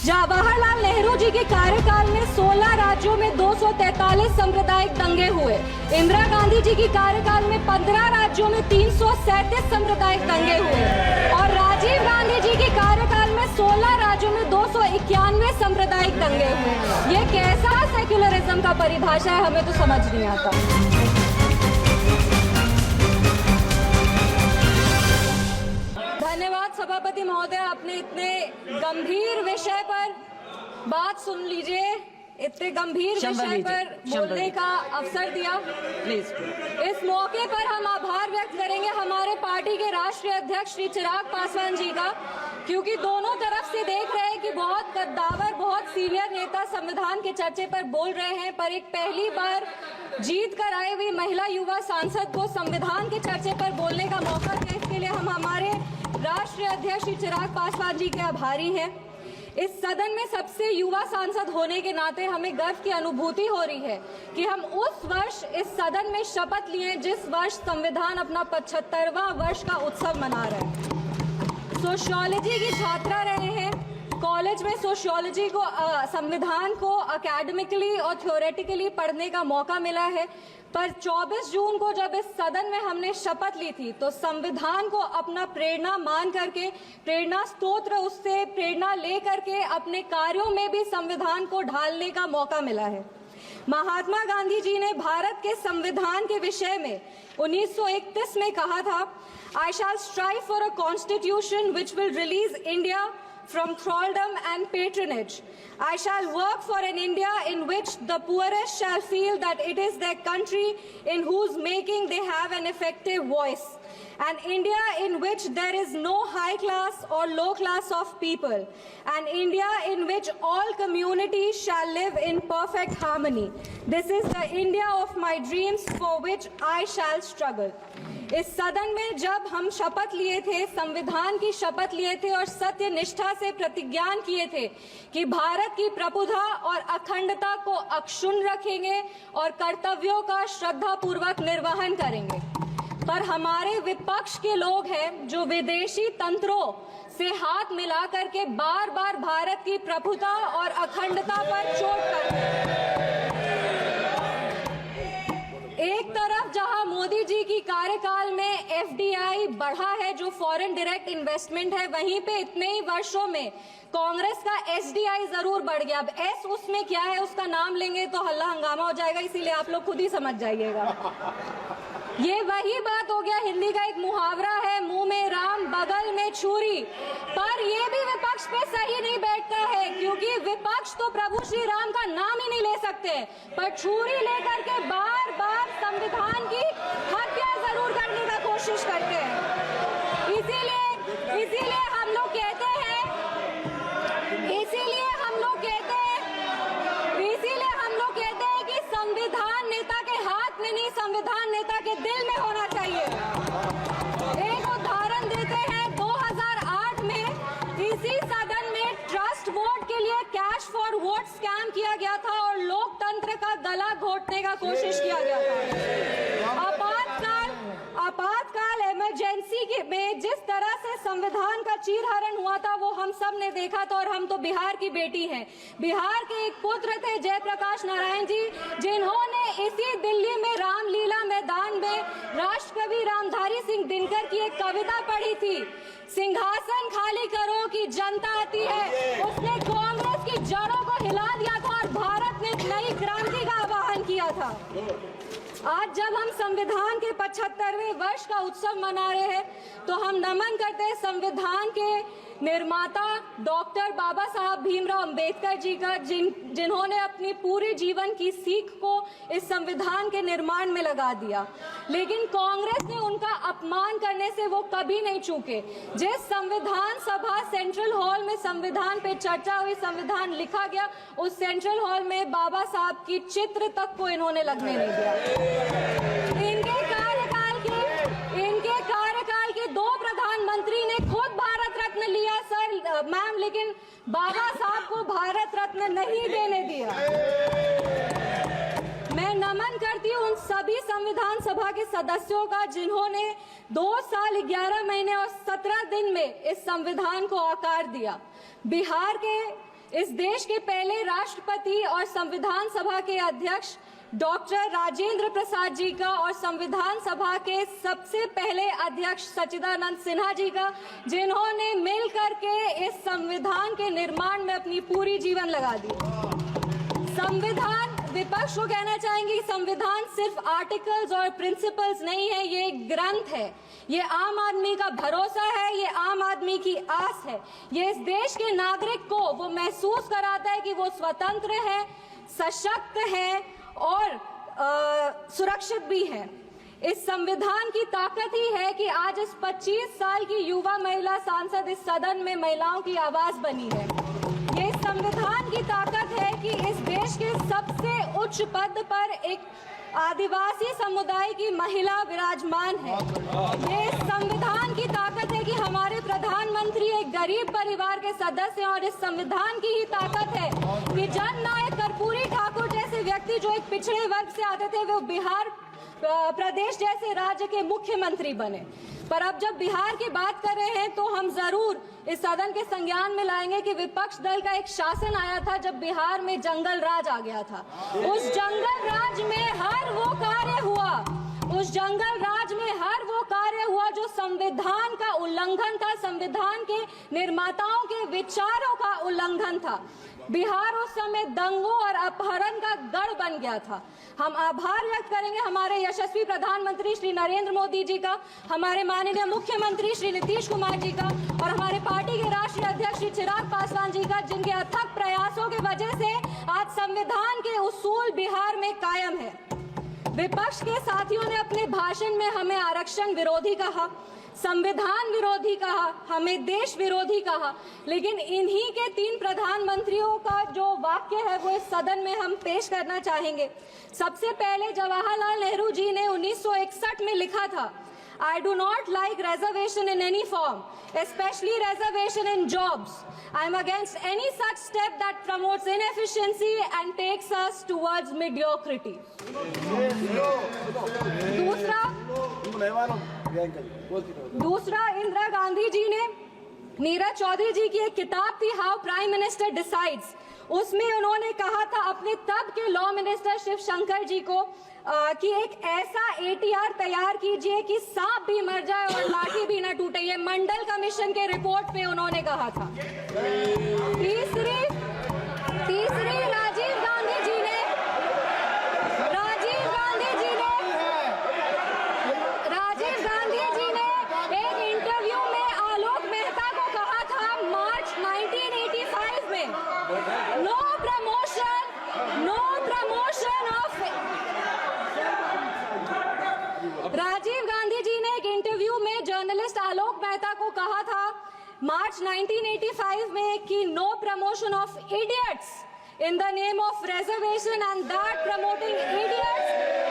जवाहरलाल नेहरू जी के कार्यकाल में 16 राज्यों में 243 सांप्रदायिक दंगे हुए। इंदिरा गांधी जी के कार्यकाल में 15 राज्यों में 337 सांप्रदायिक दंगे हुए और राजीव गांधी जी के कार्यकाल में 16 राज्यों में 291 सांप्रदायिक दंगे हुए। ये कैसा सेक्युलरिज्म का परिभाषा है, हमें तो समझ नहीं आता। धन्यवाद सभापति महोदय, आपने इतने गंभीर विषय पर बात सुन लीजिए, इतने गंभीर विषय पर बोलने का अवसर दिया। प्लीज इस मौके पर हम आभार व्यक्त करेंगे हमारे पार्टी के राष्ट्रीय अध्यक्ष श्री चिराग पासवान जी का, क्योंकि दोनों तरफ से देख रहे हैं कि बहुत कद्दावर, बहुत सीनियर नेता संविधान के चर्चे पर बोल रहे हैं, पर एक पहली बार जीत कर आए हुई महिला युवा सांसद को संविधान के चर्चे पर बोलने का मौका दिया। इसके लिए हम हमारे राष्ट्रीय अध्यक्ष श्री चिराग पासवान जी के आभारी हैं। इस सदन में सबसे युवा सांसद होने के नाते हमें गर्व की अनुभूति हो रही है कि हम उस वर्ष इस सदन में शपथ लिए जिस वर्ष संविधान अपना 75वां वर्ष का उत्सव मना रहे हैं। सोशियोलॉजी की छात्रा रहे हैं, कॉलेज में सोशियोलॉजी को संविधान को एकेडमिकली और थ्योरेटिकली पढ़ने का मौका मिला है, पर 24 जून को जब इस सदन में हमने शपथ ली थी तो संविधान को अपना प्रेरणा मान करके, प्रेरणा स्तोत्र उससे प्रेरणा ले करके अपने कार्यों में भी संविधान को ढालने का मौका मिला है। महात्मा गांधी जी ने भारत के संविधान के विषय में 1931 में कहा था, I shall strive for a constitution which will release India from thraldom and patronage. I shall work for an India in which the poorest shall feel that it is their country in whose making they have an effective voice. An India in which there is no high class or low class of people. An India in which all communities shall live in perfect harmony. This is the India of my dreams for which I shall struggle. इस सदन में जब हम शपथ लिए थे, संविधान की शपथ लिए थे और सत्य निष्ठा से प्रतिज्ञान किए थे कि भारत की प्रभुता और अखंडता को अक्षुण्ण रखेंगे और कर्तव्यों का श्रद्धा पूर्वक निर्वहन करेंगे, पर हमारे विपक्ष के लोग हैं जो विदेशी तंत्रों से हाथ मिला करके बार बार भारत की प्रभुता और अखंडता पर चोट करते हैं। एक तरफ जहां मोदी जी की कार्यकाल में एफडीआई बढ़ा है, जो फॉरेन डायरेक्ट इन्वेस्टमेंट है, वहीं पे इतने ही वर्षों में कांग्रेस का एसडीआई जरूर बढ़ गया। अब एस उसमें क्या है, उसका नाम लेंगे तो हल्ला हंगामा हो जाएगा, इसीलिए आप लोग खुद ही समझ जाइएगा। ये वही बात हो गया, हिंदी का एक मुहावरा है, मुंह में राम बगल में छुरी, पर ये भी विपक्ष पे सही नहीं बैठता है, क्योंकि विपक्ष तो प्रभु श्री राम का नाम ही नहीं ले सकते, पर छुरी लेकर के बार बार संविधान की हत्या जरूर करने का कोशिश करते हैं। इसीलिए हम लोग कहते हैं कि संविधान नेता के हाथ में नहीं, संविधान नेता के दिल में होना चाहिए। एक उदाहरण देते हैं, 2008 में इसी सदन में ट्रस्ट वोट के लिए कैश फॉर वोट स्कैम किया गया था और लोकतंत्र का गला घोटने का कोशिश किया गया था। आपातकाल इमरजेंसी के में जिस तरह से संविधान का चीरहरण हुआ था वो हम सब ने देखा था, और हम तो बिहार की बेटी हैं। बिहार के एक पुत्र थे जयप्रकाश नारायण जी, जिन्होंने इसी दिल्ली में रामलीला मैदान में राष्ट्रकवि रामधारी सिंह दिनकर की एक कविता पढ़ी थी, सिंहासन खाली करो कि जनता आती है। उसने कांग्रेस की जड़ों को हिला दिया था और भारत में नई क्रांति का आह्वान किया था। आज जब हम संविधान के 75वें वर्ष का उत्सव मना रहे हैं तो हम नमन करते हैं संविधान के निर्माता डॉक्टर बाबा साहब भीमराव अंबेडकर जी का, जिन्होंने अपनी पूरे जीवन की सीख को इस संविधान के निर्माण में लगा दिया। लेकिन कांग्रेस ने उनका अपमान करने से वो कभी नहीं चूके। जिस संविधान सभा सेंट्रल हॉल में संविधान पे चर्चा हुई, संविधान लिखा गया, उस सेंट्रल हॉल में बाबा साहब की चित्र तक को इन्होंने लगने नहीं दिया। इनके कार्यकाल के 2 प्रधानमंत्री ने खुद भारत रत्न लिया सर मैम, लेकिन बाबा साहब को भारत रत्न नहीं देने दिया। मैं नमन करती हूँ उन सभी संविधान सभा के सदस्यों का जिन्होंने 2 साल 11 महीने और 17 दिन में इस संविधान को आकार दिया। बिहार के इस देश के पहले राष्ट्रपति और संविधान सभा के अध्यक्ष डॉक्टर राजेंद्र प्रसाद जी का और संविधान सभा के सबसे पहले अध्यक्ष सच्चिदानंद सिन्हा जी का, जिन्होंने मिल करके इस संविधान के निर्माण में अपनी पूरी जीवन लगा दी। संविधान, विपक्ष को कहना चाहेंगे, संविधान सिर्फ आर्टिकल्स और प्रिंसिपल्स नहीं है, ये एक ग्रंथ है, ये आम आदमी का भरोसा है, ये आम आदमी की आस है। ये इस देश के नागरिक को वो महसूस कराता है कि वो स्वतंत्र है, सशक्त है और सुरक्षित भी है। इस संविधान की ताकत ही है कि आज इस 25 साल की युवा महिला सांसद इस सदन में महिलाओं की आवाज बनी है। ये संविधान की ताकत है कि इस देश के सबसे उच्च पद पर एक आदिवासी समुदाय की महिला विराजमान है। ये संविधान की ताकत है कि हमारे प्रधानमंत्री एक गरीब परिवार के सदस्य हैं और इस संविधान की ही ताकत है कि जननायक कर्पूरी ठाकुर जैसे व्यक्ति जो एक पिछड़े वर्ग से आते थे, वो बिहार प्रदेश जैसे राज्य के मुख्यमंत्री बने। पर अब जब बिहार की बात कर रहे हैं तो हम जरूर इस सदन के संज्ञान में लाएंगे कि विपक्ष दल का एक शासन आया था जब बिहार में जंगल राज आ गया था। उस जंगल राज में हर वो कार्य हुआ, उस जंगल राज में हर वो कार्य हुआ जो संविधान का उल्लंघन था, संविधान के निर्माताओं के विचारों का उल्लंघन था। बिहार उस समय दंगों और अपहरण का गढ़ बन गया था। हम आभार व्यक्त करेंगे हमारे यशस्वी प्रधानमंत्री श्री नरेंद्र मोदी जी का, हमारे माननीय मुख्यमंत्री श्री नीतीश कुमार जी का और हमारे पार्टी के राष्ट्रीय अध्यक्ष श्री चिराग पासवान जी का, जिनके अथक प्रयासों की वजह से आज संविधान के उसूल बिहार में कायम है। विपक्ष के साथियों ने अपने भाषण में हमें आरक्षण विरोधी कहा, संविधान विरोधी कहा, हमें देश विरोधी कहा, लेकिन इन्हीं के 3 प्रधानमंत्रियों का जो वाक्य है वो इस सदन में हम पेश करना चाहेंगे। सबसे पहले जवाहरलाल नेहरू जी ने 1961 में लिखा था, I do not like reservation in any form, especially reservation in jobs. I am against any such step that promotes inefficiency and takes us towards mediocrity. दूसरा इंदिरा गांधी जी ने, नीरज चौधरी जी की एक किताब थी हाउ प्राइम मिनिस्टर डिसाइड्स, उसमें उन्होंने कहा था अपने तब के लॉ मिनिस्टर शिव शंकर जी को कि एक ऐसा ATR तैयार कीजिए कि सांप भी मर जाए और लाठी भी ना टूटे। ये मंडल कमीशन के रिपोर्ट पे उन्होंने कहा था। तीसरी राजीव गांधी जी ने एक इंटरव्यू में आलोक मेहता को कहा था मार्च 1985 में, no promotion of. Rajiv Gandhi ji ने एक इंटरव्यू में जर्नलिस्ट आलोक मेहता को कहा था मार्च 1985 में कि no promotion of idiots in the name of reservation, and that promoting idiots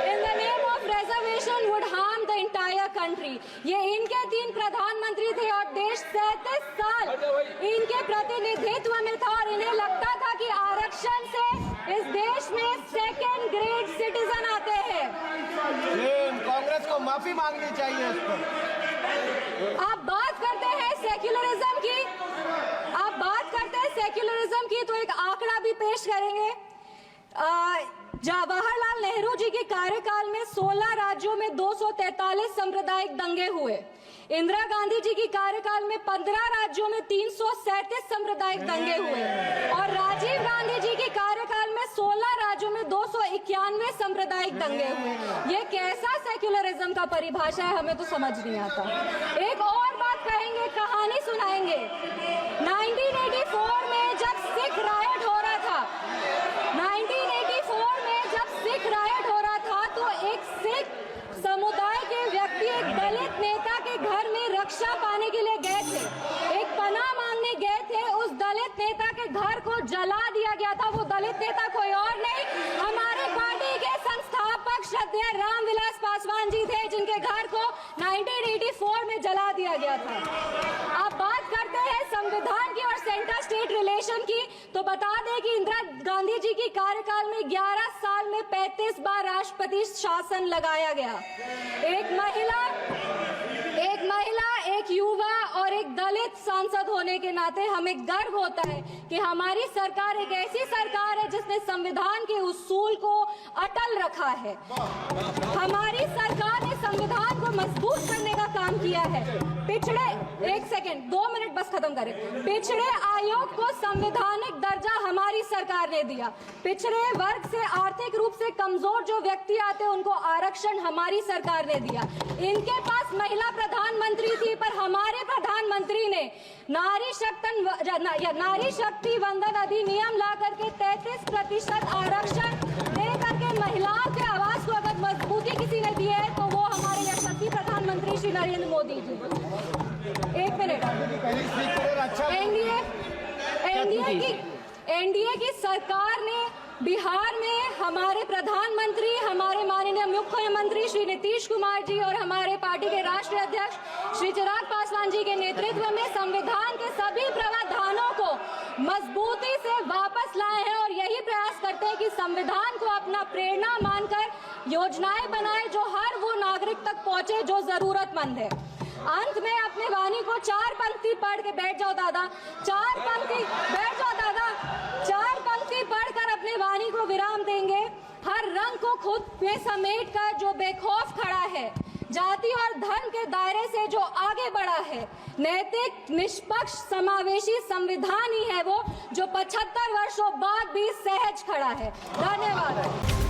in the name of reservation would harm the entire country. ये इनके 3 प्रधानमंत्री थे और देश 37 साल इनके प्रतिनिधित्व में था और इन्हें लगता था कि आरक्षण से इस देश में सेकेंड ग्रेड सिटीजन आते हैं। कांग्रेस को माफी मांगनी चाहिए इस पर। आप बात करते हैं सेक्युलरिज्म की, तो एक आंकड़ा भी पेश करेंगे। जवाहरलाल नेहरू जी के कार्यकाल में 16 राज्यों में 243 सांप्रदायिक दंगे हुए। इंदिरा गांधी जी की कार्यकाल में 15 राज्यों में 337 सांप्रदायिक दंगे हुए और राजीव गांधी जी के कार्यकाल में 16 राज्यों में 291 सांप्रदायिक दंगे हुए। ये कैसा सेक्युलरिज्म का परिभाषा है, हमें तो समझ नहीं आता। एक और बात कहेंगे, कहानी सुनाएंगे। 1984 में जब सिख रायट हो रहा था, 1984 में जब सिख रायट हो रहा था तो एक सिख समुदाय के व्यक्ति एक दलित नेता के घर में रक्षा पाने के लिए गए थे, एक पनाह मांगने गए थे। उस दलित नेता के घर को जला दिया गया था। वो दलित नेता कोई और नहीं, हमारे पार्टी के संस्थापक हत्या रामविलास पासवान जी थे, जिनके घर को 1984 में जला दिया गया था। अब बात करते हैं संविधान की और सेंटर स्टेट रिलेशन की, तो बता दें कि इंदिरा गांधी जी की कार्यकाल में 11 साल में 35 बार राष्ट्रपति शासन लगाया गया। एक महिला, एक युवा और एक दलित सांसद होने के नाते हमें गर्व होता है कि हमारी सरकार एक ऐसी सरकार है जिसने संविधान के उसूल को अटल रखा है। हमारी सरकार ने संविधान को मजबूत करने का काम किया है। एक सेकंड 2 मिनट बस खत्म करें। पिछड़े आयोग को संवैधानिक दर्जा हमारी सरकार ने दिया। पिछड़े वर्ग से आर्थिक रूप से कमजोर जो व्यक्ति आते हैं उनको आरक्षण हमारी सरकार ने दिया। इनके पास महिला प्रधानमंत्री थी, पर हमारे प्रधानमंत्री ने नारी शक्ति वंदन अधिनियम ला करके 33% आरक्षण दे करके महिलाओं के आवाज को अगर मजबूती किसी ने दी है तो वो हमारे यशस्वी प्रधानमंत्री श्री नरेंद्र मोदी जी। एक मिनट, एनडीए की सरकार ने बिहार में हमारे प्रधानमंत्री, हमारे माननीय मुख्यमंत्री श्री नीतीश कुमार जी और हमारे पार्टी के राष्ट्रीय अध्यक्ष श्री चिराग पासवान जी के नेतृत्व में संविधान के सभी प्रावधानों को मजबूती से वापस लाए हैं और यही प्रयास करते हैं कि संविधान को अपना प्रेरणा मानकर योजनाएं बनाए जो हर वो नागरिक तक पहुंचे जो जरूरतमंद है। अंत में अपने वाणी को 4 पंक्ति पढ़ के बैठ जाओ दादा, 4 पंक्ति बैठ जाओ दादा, 4 पंक्ति पढ़कर अपने वाणी को विराम देंगे। हर रंग को खुद में समेट कर जो बेखौफ खड़ा है, जाति और धर्म के दायरे से जो आगे बढ़ा है, नैतिक निष्पक्ष समावेशी संविधान ही है वो जो 75 वर्षों बाद भी सहज खड़ा है। धन्यवाद।